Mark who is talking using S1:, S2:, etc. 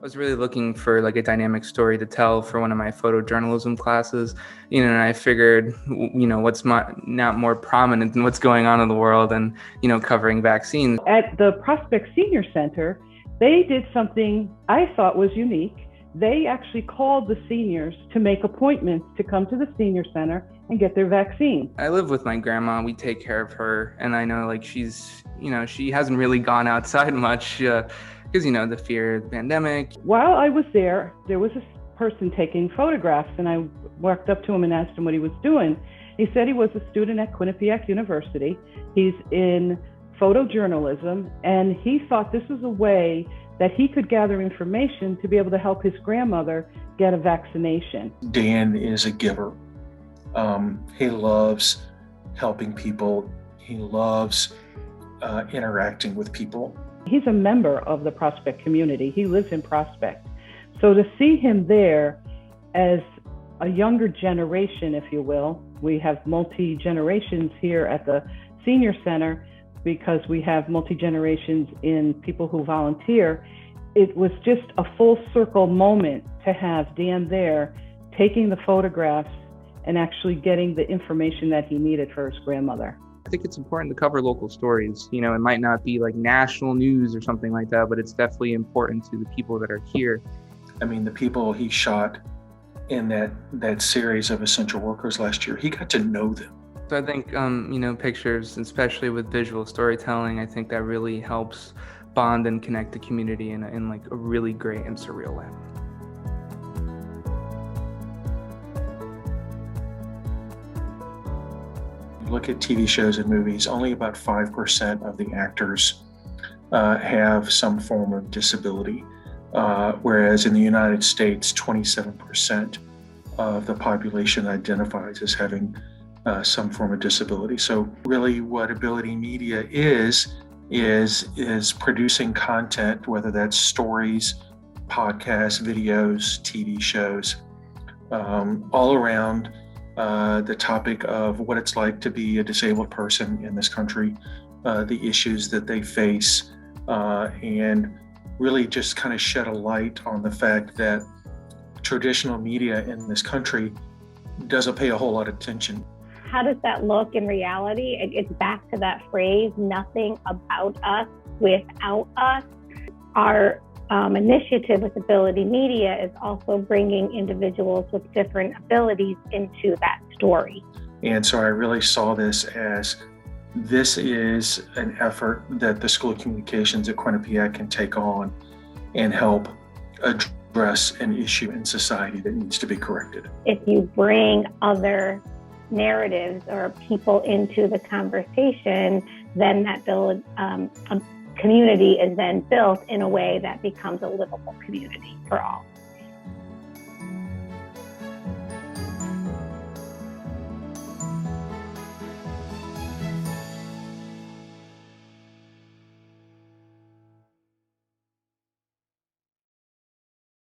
S1: was really looking for like a dynamic story to tell for one of my photojournalism classes, and I figured, what's not more prominent than what's going on in the world and, covering vaccines.
S2: At the Prospect Senior Center, they did something I thought was unique. They actually called the seniors to make appointments to come to the senior center and get their vaccine.
S1: I live with my grandma. We take care of her. And I know like she's, she hasn't really gone outside much because, the fear of the pandemic.
S2: While I was there was a person taking photographs, and I walked up to him and asked him what he was doing. He said he was a student at Quinnipiac University. He's in photojournalism, and he thought this was a way that he could gather information to be able to help his grandmother get a vaccination.
S3: Dan is a giver. He loves helping people. He loves interacting with people.
S2: He's a member of the Prospect community. He lives in Prospect. So to see him there as a younger generation, if you will, we have multi-generations here at the Senior Center because we have multi-generations in people who volunteer. It was just a full circle moment to have Dan there taking the photographs and actually getting the information that he needed for his grandmother.
S1: I think it's important to cover local stories. It might not be like national news or something like that, but it's definitely important to the people that are here.
S3: I mean, the people he shot in that series of essential workers last year, he got to know them.
S1: So I think, pictures, especially with visual storytelling, I think that really helps bond and connect the community in like a really great and surreal way.
S3: Look at TV shows and movies, only about 5% of the actors have some form of disability, whereas in the United States, 27% of the population identifies as having some form of disability. So really what Ability Media is producing content, whether that's stories, podcasts, videos, TV shows, all around the topic of what it's like to be a disabled person in this country, the issues that they face, and really just kind of shed a light on the fact that traditional media in this country doesn't pay a whole lot of attention.
S4: How does that look in reality? It's back to that phrase, nothing about us without us. Our initiative with Ability Media is also bringing individuals with different abilities into that story.
S3: And so I really saw this as this is an effort that the School of Communications at Quinnipiac can take on and help address an issue in society that needs to be corrected.
S4: If you bring other narratives or people into the conversation, then that community is then built in a way that becomes a livable community for all.